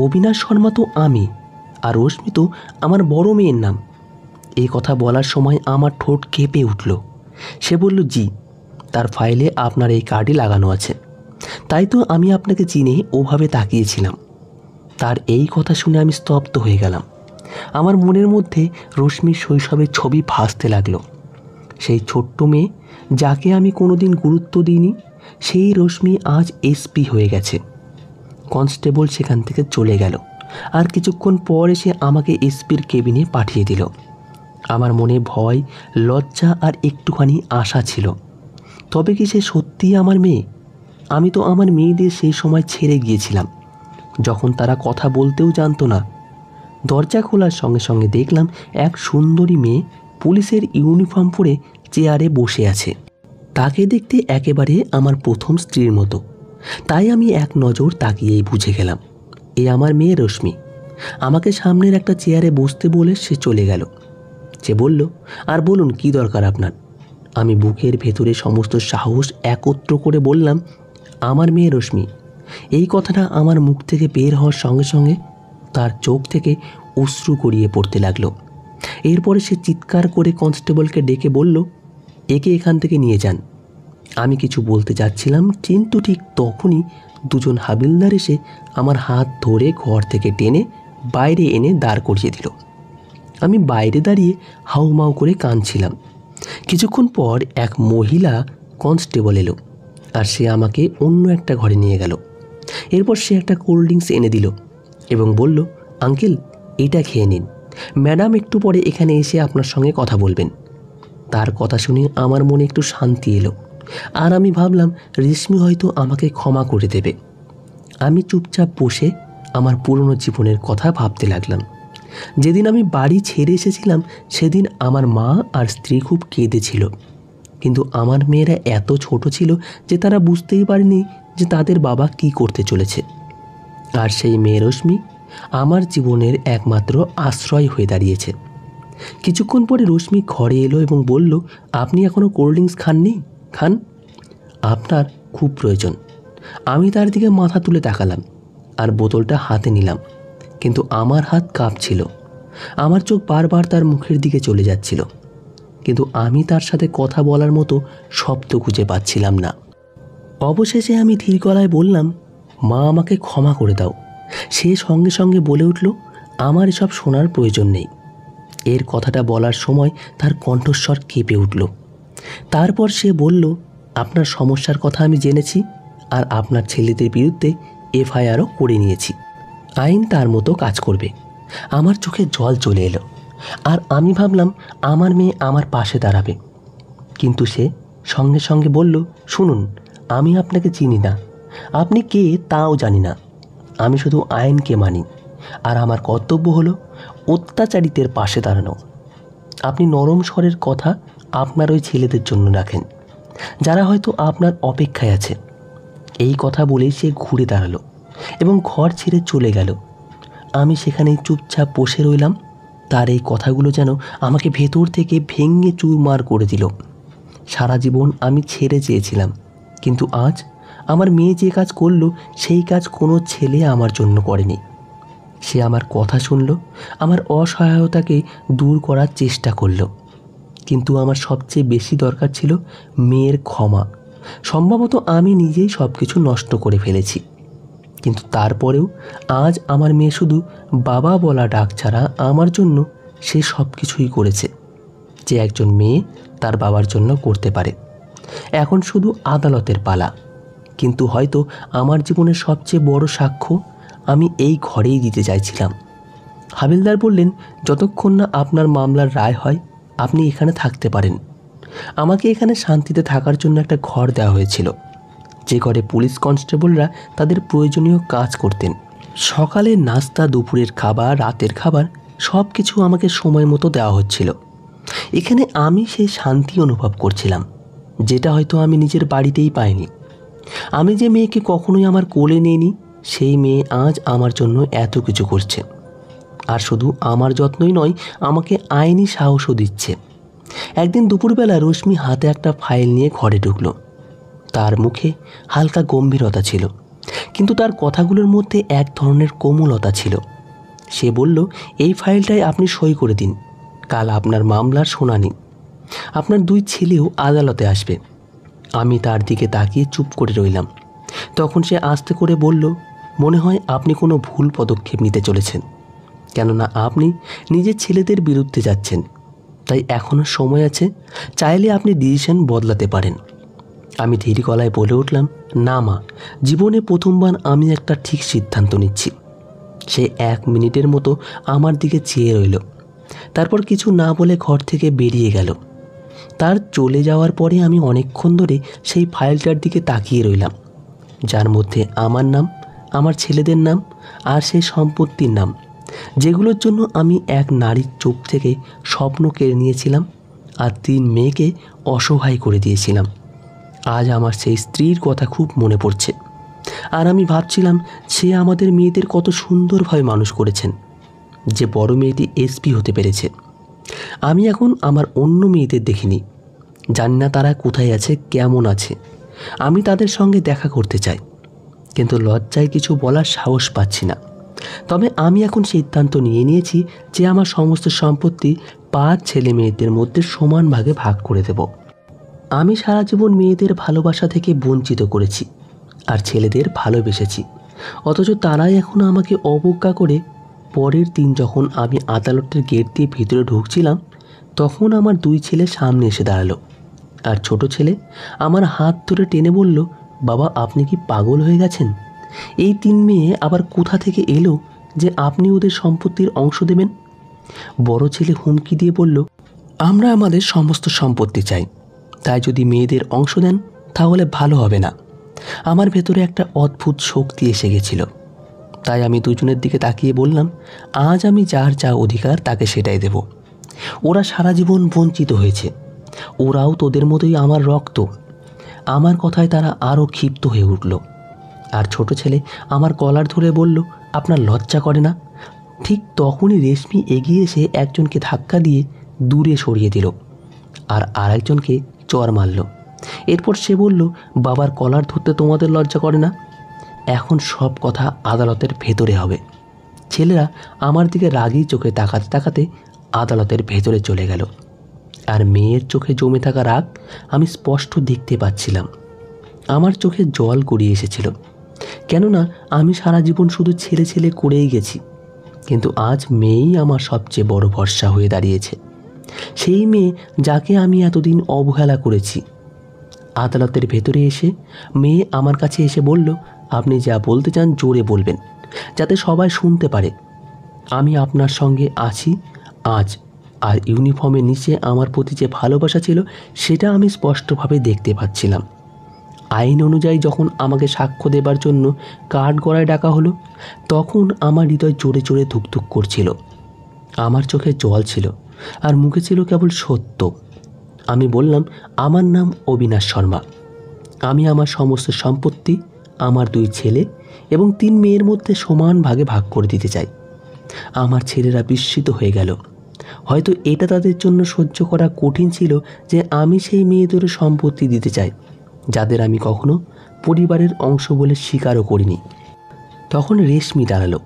অবিনাশ শর্মা তো আমি, আর রশ্মি তো আমার বড় মেয়ের নাম। এই কথা বলার সময় আমার ঠোঁট কেঁপে উঠল। সে বলল, জি, তার ফাইলে আপনার এই কার্ডই লাগানো আছে, তাই তো আমি আপনাকে চিনে ওভাবে তাকিয়েছিলাম। তার এই কথা শুনে আমি স্তব্ধ হয়ে গেলাম। আমার মনের মধ্যে রশ্মির শৈশবের ছবি ভাসতে লাগলো। সেই ছোট্ট মেয়ে যাকে আমি কোনোদিন গুরুত্ব দিইনি, সেই রশ্মি আজ এসপি হয়ে গেছে। কনস্টেবল সেখান থেকে চলে গেল আর কিছুক্ষণ পর এসে আমাকে এসপির কেবিনে পাঠিয়ে দিল। আমার মনে ভয়, লজ্জা আর একটুখানি আশা ছিল। তবে কি সে সত্যিই আমার মেয়ে? আমি তো আমার মেয়েদের সেই সময় ছেড়ে গিয়েছিলাম যখন তারা কথা বলতেও জানতো না। দরজা খোলার সঙ্গে সঙ্গে দেখলাম এক সুন্দরী মেয়ে পুলিশের ইউনিফর্ম পরে চেয়ারে বসে আছে। তাকে দেখতে একেবারে আমার প্রথম স্ত্রীর মতো। তাই আমি এক নজর তাকিয়েই বুঝে গেলাম এ আমার মেয়ে রশ্মি। আমাকে সামনের একটা চেয়ারে বসতে বলে সে চলে গেল। সে বলল, আর বলুন কি দরকার আপনার? আমি বুকের ভেতরে সমস্ত সাহস একত্র করে বললাম, আমার মেয়ে রশ্মি। এই কথাটা আমার মুখ থেকে বের হওয়ার সঙ্গে সঙ্গে তার চোখ থেকে অশ্রু গড়িয়ে পড়তে লাগলো। এরপরে সে চিৎকার করে কনস্টেবলকে ডেকে বলল, একে এখান থেকে নিয়ে যান। আমি কিছু বলতে যাচ্ছিলাম, কিন্তু ঠিক তখনই 2 জন হাবিলদার এসে আমার হাত ধরে ঘর থেকে টেনে বাইরে এনে দাঁড় করিয়ে দিল। আমি বাইরে দাঁড়িয়ে হাউমাউ করে কাঁদছিলাম। কিছুক্ষণ পর এক মহিলা কনস্টেবল এলো আর সে আমাকে অন্য একটা ঘরে নিয়ে গেল। এরপর সে একটা কোল্ড ড্রিঙ্কস এনে দিল এবং বলল, আঙ্কেল, এটা খেয়ে নিন, ম্যাডাম একটু পরে এখানে এসে আপনার সঙ্গে কথা বলবেন। তার কথা শুনে আমার মনে একটু শান্তি এলো আর আমি ভাবলাম রেশমি হয়তো আমাকে ক্ষমা করে দেবে। আমি চুপচাপ বসে আমার পুরনো জীবনের কথা ভাবতে লাগলাম। যেদিন আমি বাড়ি ছেড়ে এসেছিলাম সেদিন আমার মা আর স্ত্রী খুব কেঁদেছিল, কিন্তু আমার মেয়েরা এত ছোট ছিল যে তারা বুঝতেই পারেনি যে তাদের বাবা কি করতে চলেছে। আর সেই মেয়ে রশ্মি আমার জীবনের একমাত্র আশ্রয় হয়ে দাঁড়িয়েছে। কিছুক্ষণ পরে রশ্মি ঘরে এলো এবং বলল, আপনি এখনও কোল্ড ড্রিঙ্কস খাননি? খান, আপনার খুব প্রয়োজন। আমি তার দিকে মাথা তুলে তাকালাম আর বোতলটা হাতে নিলাম, কিন্তু আমার হাত কাঁপছিল। আমার চোখ বারবার তার মুখের দিকে চলে যাচ্ছিল, কিন্তু আমি তার সাথে কথা বলার মতো শব্দ খুঁজে পাচ্ছিলাম না। অবশেষে আমি ধীর গলায় বললাম, মা, আমাকে ক্ষমা করে দাও। সে সঙ্গে সঙ্গে বলে উঠল, আমার এসব শোনার প্রয়োজন নেই। এর কথাটা বলার সময় তার কণ্ঠস্বর কেঁপে উঠল। তারপর সে বলল, আপনার সমস্যার কথা আমি জেনেছি আর আপনার ছেলেদের বিরুদ্ধে এফআইআরও করে নিয়েছি। আইন তার মতো কাজ করবে। আমার চোখে জল চলে এলো আর আমি ভাবলাম আমার মেয়ে আমার পাশে দাঁড়াবে। কিন্তু সে সঙ্গে সঙ্গে বলল, শুনুন, আমি আপনাকে চিনি না, আপনি কে তাও জানি না। আমি শুধু আইনকে মানি, আর আমার কর্তব্য হলো অত্যাচারিতের পাশে দাঁড়ানো। আপনি নরম স্বরের কথা আপনার ওই ছেলেদের জন্য রাখেন, যারা হয়তো আপনার অপেক্ষায় আছে। এই কথা বলেই সে ঘুরে দাঁড়ালো এবং ঘর ছেড়ে চলে গেল। আমি সেখানেই চুপচাপ বসে রইলাম। তার এই কথাগুলো যেন আমাকে ভেতর থেকে ভেঙে চুরমার করে দিল। সারা জীবন আমি ছেড়ে চেয়েছিলাম, কিন্তু আজ আমার মেয়ে যে কাজ করলো সেই কাজ কোনো ছেলে আমার জন্য করেনি। সে আমার কথা শুনল, আমার অসহায়তাকে দূর করার চেষ্টা করলো। কিন্তু আমার সবচেয়ে বেশি দরকার ছিল মেয়ের ক্ষমা। সম্ভবত আমি নিজেই সব কিছু নষ্ট করে ফেলেছি, কিন্তু তারপরেও আজ আমার মেয়ে শুধু বাবা বলা ডাক ছাড়া আমার জন্য সে সব কিছুই করেছে যে একজন মেয়ে তার বাবার জন্য করতে পারে। এখন শুধু আদালতের পালা, কিন্তু হয়তো আমার জীবনের সবচেয়ে বড় সাক্ষ্য আমি এই ঘরেই দিতে চাইছিলাম। হাবিলদার বললেন, যতক্ষণ না আপনার মামলার রায় হয় আপনি এখানে থাকতে পারেন। আমাকে এখানে শান্তিতে থাকার জন্য একটা ঘর দেওয়া হয়েছিল, যে ঘরে পুলিশ কনস্টেবলরা তাদের প্রয়োজনীয় কাজ করতেন। সকালের নাস্তা, দুপুরের খাবার, রাতের খাবার সব কিছু আমাকে সময় মতো দেওয়া হচ্ছিল। এখানে আমি সেই শান্তি অনুভব করছিলাম, যেটা হয়তো আমি নিজের বাড়িতেই পাইনি। আমি যে মেয়েকে কখনোই আমার কোলে নিইনি, সেই মেয়ে আজ আমার জন্য এত কিছু করছে। আর শুধু আমার যত্নই নয়, আমাকে আইনি সাহসও দিচ্ছে। একদিন দুপুরবেলা রশ্মি হাতে একটা ফাইল নিয়ে ঘরে ঢুকলো। তার মুখে হালকা গম্ভীরতা ছিল, কিন্তু তার কথাগুলোর মধ্যে এক ধরনের কোমলতা ছিল। সে বলল, এই ফাইলটায় আপনি সই করে দিন। কাল আপনার মামলার শুনানি, আপনার 2 ছেলেও আদালতে আসবে। আমি তার দিকে তাকিয়ে চুপ করে রইলাম। তখন সে আস্তে করে বলল, মনে হয় আপনি কোনো ভুল পদক্ষেপ নিতে চলেছেন, কেননা আপনি নিজের ছেলেদের বিরুদ্ধে যাচ্ছেন। তাই এখনও সময় আছে, চাইলে আপনি ডিসিশন বদলাতে পারেন। আমি ধীর গলায় বলে উঠলাম, না মা, জীবনে প্রথমবার আমি একটা ঠিক সিদ্ধান্ত নিচ্ছি। সে 1 মিনিটের মতো আমার দিকে চেয়ে রইল, তারপর কিছু না বলে ঘর থেকে বেরিয়ে গেল। তার চলে যাওয়ার পরে আমি অনেকক্ষণ ধরে সেই ফাইলটার দিকে তাকিয়ে রইলাম, যার মধ্যে আমার নাম, আমার ছেলেদের নাম আর সেই সম্পত্তির নাম, যেগুলোর জন্য আমি এক নারীর চোখ থেকে স্বপ্ন কেড়ে নিয়েছিলাম আর 3 মেয়েকে অসহায় করে দিয়েছিলাম। আজ আমার সেই স্ত্রীর কথা খুব মনে পড়ছে, আর আমি ভাবছিলাম সে আমাদের মেয়েদের কত সুন্দরভাবে মানুষ করেছেন, যে বড় মেয়েটি এসপি হতে পেরেছে। আমি এখন আমার অন্য মেয়েদের দেখিনি, জানি না তারা কোথায় আছে, কেমন আছে। আমি তাদের সঙ্গে দেখা করতে চাই, কিন্তু লজ্জায় কিছু বলার সাহস পাচ্ছি না। তবে আমি এখন সিদ্ধান্ত নিয়েছি যে আমার সমস্ত সম্পত্তি 5 ছেলে মেয়েদের মধ্যে সমান ভাগে ভাগ করে দেব। আমি সারা জীবন মেয়েদের ভালোবাসা থেকে বঞ্চিত করেছি আর ছেলেদের ভালোবেসেছি, অথচ তারাই এখন আমাকে অবজ্ঞা করে। পরের দিন যখন আমি আদালতের গেট দিয়ে ভিতরে ঢুকছিলাম, তখন আমার 2 ছেলে সামনে এসে দাঁড়ালো। আর ছোট ছেলে আমার হাত ধরে টেনে বলল, বাবা, আপনি কি পাগল হয়ে গেছেন? এই 3 মেয়ে আবার কোথা থেকে এলো যে আপনি ওদের সম্পত্তির অংশ দেবেন? বড় ছেলে হুমকি দিয়ে বলল, আমরা আমাদের সমস্ত সম্পত্তি চাই, তাই যদি মেয়েদের অংশ দেন তাহলে ভালো হবে না। আমার ভেতরে একটা অদ্ভুত শক্তি এসে গেছিল, তাই আমি দুজনের দিকে তাকিয়ে বললাম, আজ আমি যার যা অধিকার তাকে সেটাই দেব। ওরা সারা জীবন বঞ্চিত হয়েছে, ওরাও তোদের মতোই আমার রক্ত। আমার কথায় তারা আরও ক্ষিপ্ত হয়ে উঠল। আর ছোট ছেলে আমার কলার ধরে বলল, আপনার লজ্জা করে না? ঠিক তখনই রেশমি এগিয়ে এসে একজনকে ধাক্কা দিয়ে দূরে সরিয়ে দিল আর আরেকজনকে চড় মারল। এরপর সে বলল, বাবার কলার ধরতে তোমাদের লজ্জা করে না? এখন সব কথা আদালতের ভেতরে হবে। ছেলেরা আমার দিকে রাগী চোখে তাকাতে তাকাতে আদালতের ভেতরে চলে গেল। আর মেয়ের চোখে জমে থাকা রাগ আমি স্পষ্ট দেখতে পাচ্ছিলাম। আমার চোখে জল গড়িয়ে এসেছিল, কেননা আমি সারা জীবন শুধু ছেলে ছেলে করেই গেছি, কিন্তু আজ মেয়েই আমার সবচেয়ে বড় ভরসা হয়ে দাঁড়িয়েছে। সেই মেয়ে যাকে আমি এতদিন অবহেলা করেছি। আদালতের ভেতরে এসে মেয়ে আমার কাছে এসে বলল, আপনি যা বলতে চান জোরে বলবেন, যাতে সবাই শুনতে পারে। আমি আপনার সঙ্গে আছি আজ, আর ইউনিফর্মের নিচে আমার প্রতি যে ভালোবাসা ছিল সেটা আমি স্পষ্টভাবে দেখতে পাচ্ছিলাম। আইন অনুযায়ী যখন আমাকে সাক্ষ্য দেবার জন্য কাঠগড়ায় ডাকা হলো, তখন আমার হৃদয় জোরে জোরে ধুকধুক করছিল। আমার চোখে জল ছিল আর মুখে ছিল কেবল সত্য। আমি বললাম, আমার নাম অবিনাশ শর্মা। আমি আমার সমস্ত সম্পত্তি আমার 2 ছেলে এবং 3 মেয়ের মধ্যে সমান ভাগে ভাগ করে দিতে চাই। আমার ছেলেরা বিস্মিত হয়ে গেল। হয়তো এটা তাদের জন্য সহ্য করা কঠিন ছিল যে আমি সেই মেয়েদেরও সম্পত্তি দিতে চাই, যাদের আমি কখনো পরিবারের অংশ বলে স্বীকারও করিনি। তখন রেশমি দাঁড়ালো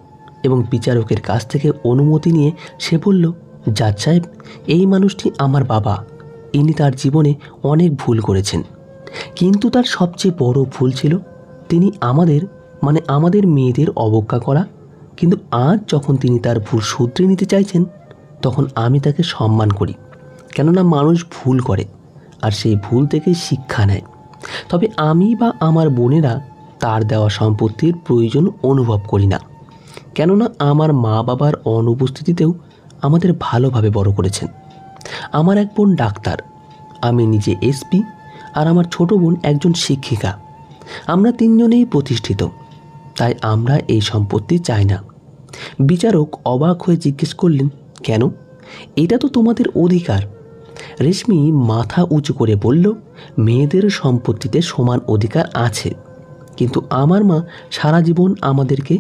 এবং বিচারকের কাছ থেকে অনুমতি নিয়ে সে বলল, জাজ সাহেব, এই মানুষটি আমার বাবা। ইনি তার জীবনে অনেক ভুল করেছেন, কিন্তু তার সবচেয়ে বড় ভুল ছিল তিনি আমাদের মেয়েদের অবজ্ঞা করা। কিন্তু আজ যখন তিনি তার ভুল শুধরে নিতে চাইছেন, তখন আমি তাকে সম্মান করি, কেননা মানুষ ভুল করে আর সেই ভুল থেকে শিক্ষা নেয়। তবে আমি বা আমার বোনেরা তার দেওয়া সম্পত্তির প্রয়োজন অনুভব করি না, কেননা আমার মা বাবার অনুপস্থিতিতেও আমাদের ভালোভাবে বড় করেছেন। আমার এক বোন ডাক্তার, আমি নিজে এসপি, আর আমার ছোট বোন একজন শিক্ষিকা। আমরা 3 জনেই প্রতিষ্ঠিত, তাই আমরা এই সম্পত্তি চাই না। বিচারক অবাক হয়ে জিজ্ঞেস করলেন, কেন? এটা তো তোমাদের অধিকার। রেশমি মাথা উঁচু করে বলল, মেয়েদের সম্পত্তিতে সমান অধিকার আছে, কিন্তু আমার মা সারা জীবন আমাদেরকে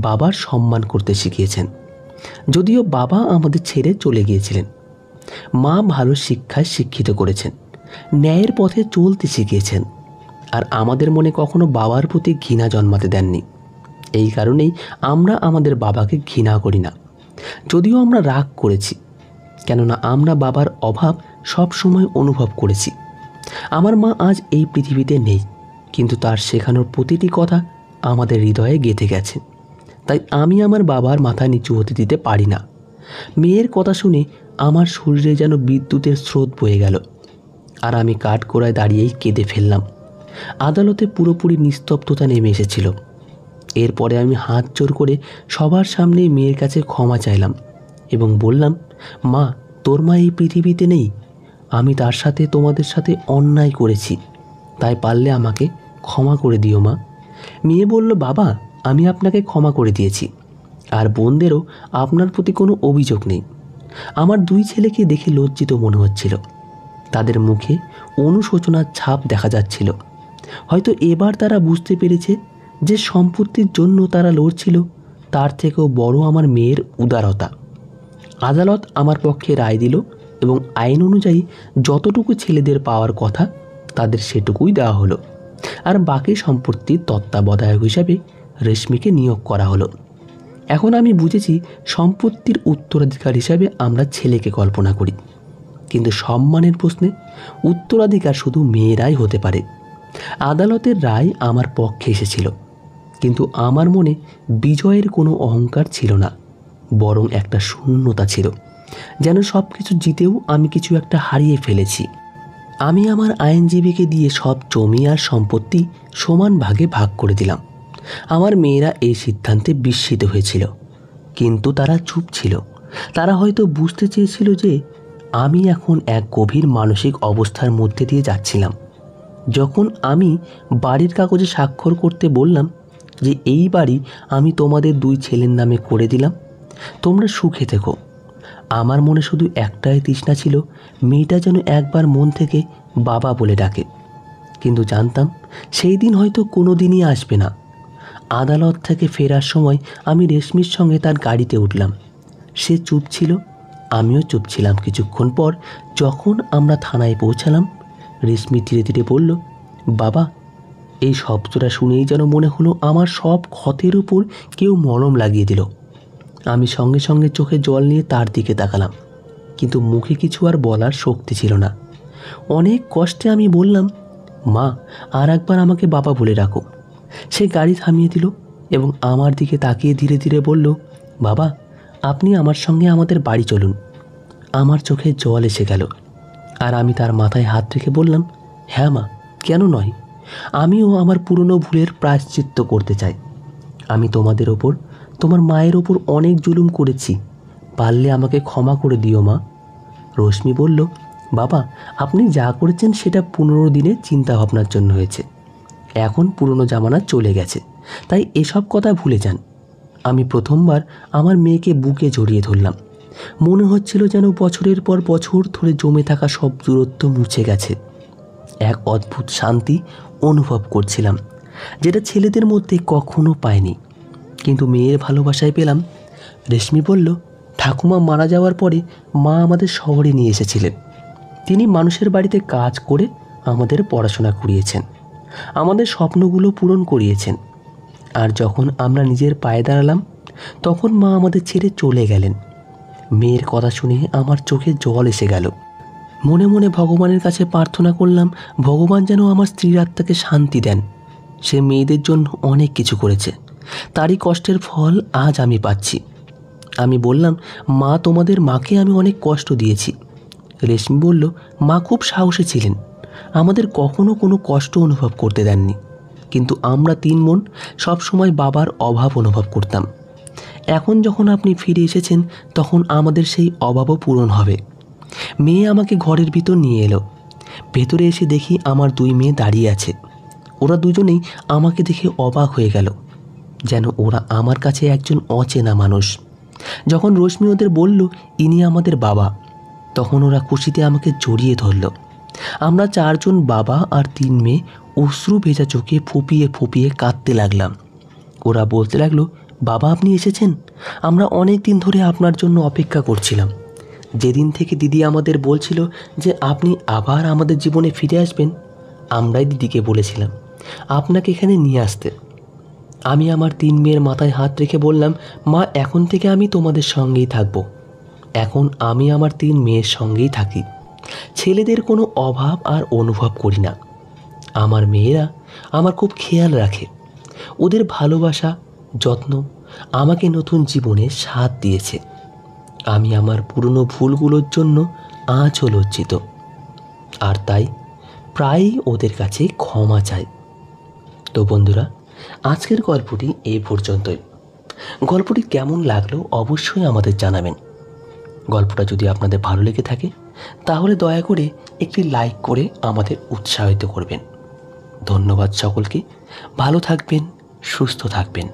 বাবার সম্মান করতে শিখিয়েছেন। যদিও বাবা আমাদের ছেড়ে চলে গিয়েছিলেন, মা ভালো শিক্ষায় শিক্ষিত করেছেন, ন্যায়ের পথে চলতে শিখিয়েছেন, আর আমাদের মনে কখনো বাবার প্রতি ঘৃণা জন্মাতে দেননি। এই কারণেই আমরা আমাদের বাবাকে ঘৃণা করি না, যদিও আমরা রাগ করেছি, কেননা আমরা বাবার অভাব সব সময় অনুভব করেছি। আমার মা আজ এই পৃথিবীতে নেই, কিন্তু তার শেখানোর প্রতিটি কথা আমাদের হৃদয়ে গেঁথে গেছে। তাই আমি আমার বাবার মাথা নিচু হতে দিতে পারি না। মেয়ের কথা শুনে আমার শরীরে যেন বিদ্যুতের স্রোত বয়ে গেল, আর আমি কাঠগড়ায় দাঁড়িয়েই কেঁদে ফেললাম। আদালতে পুরোপুরি নিস্তব্ধতা নেমে এসেছিল। এরপরে আমি হাত জোর করে সবার সামনে মেয়ের কাছে ক্ষমা চাইলাম এবং বললাম, মা, তোর মা এই পৃথিবীতে নেই। আমি তার সাথে তোমাদের সাথে অন্যায় করেছি, তাই পারলে আমাকে ক্ষমা করে দিও মা। মেয়ে বলল, বাবা, আমি আপনাকে ক্ষমা করে দিয়েছি, আর বোনদেরও আপনার প্রতি কোনো অভিযোগ নেই। আমার 2 ছেলেকে দেখে লজ্জিত মনে হচ্ছিল, তাদের মুখে অনুশোচনার ছাপ দেখা যাচ্ছিল। হয়তো এবার তারা বুঝতে পেরেছে যে সম্পত্তির জন্য তারা লড়ছিল, তার থেকেও বড় আমার মেয়ের উদারতা। আদালত আমার পক্ষে রায় দিল এবং আইন অনুযায়ী যতটুকু ছেলেদের পাওয়ার কথা তাদের সেটুকুই দেওয়া হলো, আর বাকি সম্পত্তির তত্ত্বাবধায়ক হিসাবে রেশমিকে নিয়োগ করা হলো। এখন আমি বুঝেছি সম্পত্তির উত্তরাধিকার হিসাবে আমরা ছেলেকে কল্পনা করি, কিন্তু সম্মানের প্রশ্নে উত্তরাধিকার শুধু মেয়েরাই হতে পারে। আদালতের রায় আমার পক্ষে এসেছিল, কিন্তু আমার মনে বিজয়ের কোনো অহংকার ছিল না, বরং একটা শূন্যতা ছিল, যেন সব কিছু জিতেও আমি কিছু একটা হারিয়ে ফেলেছি। আমি আমার আইনজীবীকে দিয়ে সব জমি আর সম্পত্তি সমান ভাগে ভাগ করে দিলাম। আমার মেয়েরা এই সিদ্ধান্তে বিস্মিত হয়েছিল, কিন্তু তারা চুপ ছিল। তারা হয়তো বুঝতে চেয়েছিল যে আমি এখন এক গভীর মানসিক অবস্থার মধ্যে দিয়ে যাচ্ছিলাম। যখন আমি বাড়ির কাগজে স্বাক্ষর করতে বললাম যে এই বাড়ি আমি তোমাদের 2 ছেলের নামে করে দিলাম, তোমরা সুখে থেকো, আমার মনে শুধু একটাই তৃষ্ণা ছিল, মেয়েটা যেন একবার মন থেকে বাবা বলে ডাকে। কিন্তু জানতাম সেই দিন হয়তো কোনো দিনই আসবে না। আদালত থেকে ফেরার সময় আমি রেশমির সঙ্গে তার গাড়িতে উঠলাম। সে চুপ ছিল, আমিও চুপ ছিলাম। কিছুক্ষণ পর যখন আমরা থানায় পৌঁছালাম, রেশমি ধীরে ধীরে বলল, বাবা, এই শব্দটা শুনেই যেন মনে হলো আমার সব ক্ষতের উপর কেউ মলম লাগিয়ে দিল। আমি সঙ্গে সঙ্গে চোখে জল নিয়ে তার দিকে তাকালাম, কিন্তু মুখে কিছু আর বলার শক্তি ছিল না। অনেক কষ্টে আমি বললাম, মা, আর একবার আমাকে বাবা বলে রাখো। সে গাড়ি থামিয়ে দিল এবং আমার দিকে তাকিয়ে ধীরে ধীরে বলল, বাবা, আপনি আমার সঙ্গে আমাদের বাড়ি চলুন। আমার চোখে জল এসে গেল, আর আমি তার মাথায় হাত রেখে বললাম, হ্যাঁ মা, কেন নয়। আমিও আমার পুরনো ভুলের প্রায়শ্চিত্ত করতে চাই। আমি তোমাদের ওপর, তোমার মায়ের ওপর অনেক জুলুম করেছি, পারলে আমাকে ক্ষমা করে দিও মা। রশ্মি বলল, বাবা, আপনি যা করেছেন সেটা 15 দিনের চিন্তা ভাবনার জন্য হয়েছে, এখন পুরনো জামানা চলে গেছে, তাই এসব কথা ভুলে যান। আমি প্রথমবার আমার মেয়েকে বুকে জড়িয়ে ধরলাম। মনে হচ্ছিল যেন বছরের পর বছর ধরে জমে থাকা সব দূরত্ব মুছে গেছে। এক অদ্ভুত শান্তি অনুভব করছিলাম, যেটা ছেলেদের মধ্যে কখনো পাইনি, কিন্তু মেয়ের ভালোবাসায় পেলাম। রেশমি বলল, ঠাকুমা মারা যাওয়ার পরে মা আমাদের শহরে নিয়ে এসেছিলেন। তিনি মানুষের বাড়িতে কাজ করে আমাদের পড়াশোনা করিয়েছেন, আমাদের স্বপ্নগুলো পূরণ করিয়েছেন। আর যখন আমরা নিজের পায়ে দাঁড়ালাম, তখন মা আমাদের ছেড়ে চলে গেলেন। মেয়ের কথা শুনে আমার চোখে জল এসে গেল। মনে মনে ভগবানের কাছে প্রার্থনা করলাম, ভগবান যেন আমার স্ত্রীর আত্মাকে শান্তি দেন। সে মেয়েদের জন্য অনেক কিছু করেছে, তারই কষ্টের ফল আজ আমি পাচ্ছি। আমি বললাম, মা, তোমাদের মাকে আমি অনেক কষ্ট দিয়েছি। রেশমি বলল, মা খুব সাহসী ছিলেন, আমাদের কখনো কোনো কষ্ট অনুভব করতে দেননি। কিন্তু আমরা 3 বোন সবসময় বাবার অভাব অনুভব করতাম। এখন যখন আপনি ফিরে এসেছেন, তখন আমাদের সেই অভাবও পূরণ হবে। মেয়ে আমাকে ঘরের ভিতর নিয়ে এলো। ভেতরে এসে দেখি আমার 2 মেয়ে দাঁড়িয়ে আছে। ওরা দুজনেই আমাকে দেখে অবাক হয়ে গেল, যেন ওরা আমার কাছে একজন অচেনা মানুষ। যখন রশ্মি ওদের বলল ইনি আমাদের বাবা, তখন ওরা খুশিতে আমাকে জড়িয়ে ধরল। আমরা 4 জন বাবা আর 3 মেয়ে অশ্রু ভেজা চোখে ফুপিয়ে ফুপিয়ে কাঁদতে লাগলাম। ওরা বলতে লাগলো, বাবা, আপনি এসেছেন, আমরা অনেক দিন ধরে আপনার জন্য অপেক্ষা করছিলাম। যেদিন থেকে দিদি আমাদের বলছিল যে আপনি আবার আমাদের জীবনে ফিরে আসবেন, আমরাই দিদিকে বলেছিলাম আপনাকে এখানে নিয়ে আসতে। আমি আমার 3 মেয়ের মাথায় হাত রেখে বললাম, মা, এখন থেকে আমি তোমাদের সঙ্গেই থাকব। এখন আমি আমার 3 মেয়ের সঙ্গেই থাকি। ছেলেদের কোনো অভাব আর অনুভব করি না। আমার মেয়েরা আমার খুব খেয়াল রাখে। ওদের ভালোবাসা, যত্ন আমাকে নতুন জীবনে স্বাদ দিয়েছে। আমি আমার পুরনো ভুলগুলোর জন্য আজও লজ্জিত, আর তাই প্রায়ই ওদের কাছে ক্ষমা চাই। তো বন্ধুরা, আজকের গল্পটি এই পর্যন্তই। গল্পটি কেমন লাগলো অবশ্যই আমাদের জানাবেন। গল্পটা যদি আপনাদের ভালো লেগে থাকে, তাহলে দয়া করে একটি লাইক করে আমাদের উৎসাহিত করবেন। ধন্যবাদ সকলকে। ভালো থাকবেন, সুস্থ থাকবেন।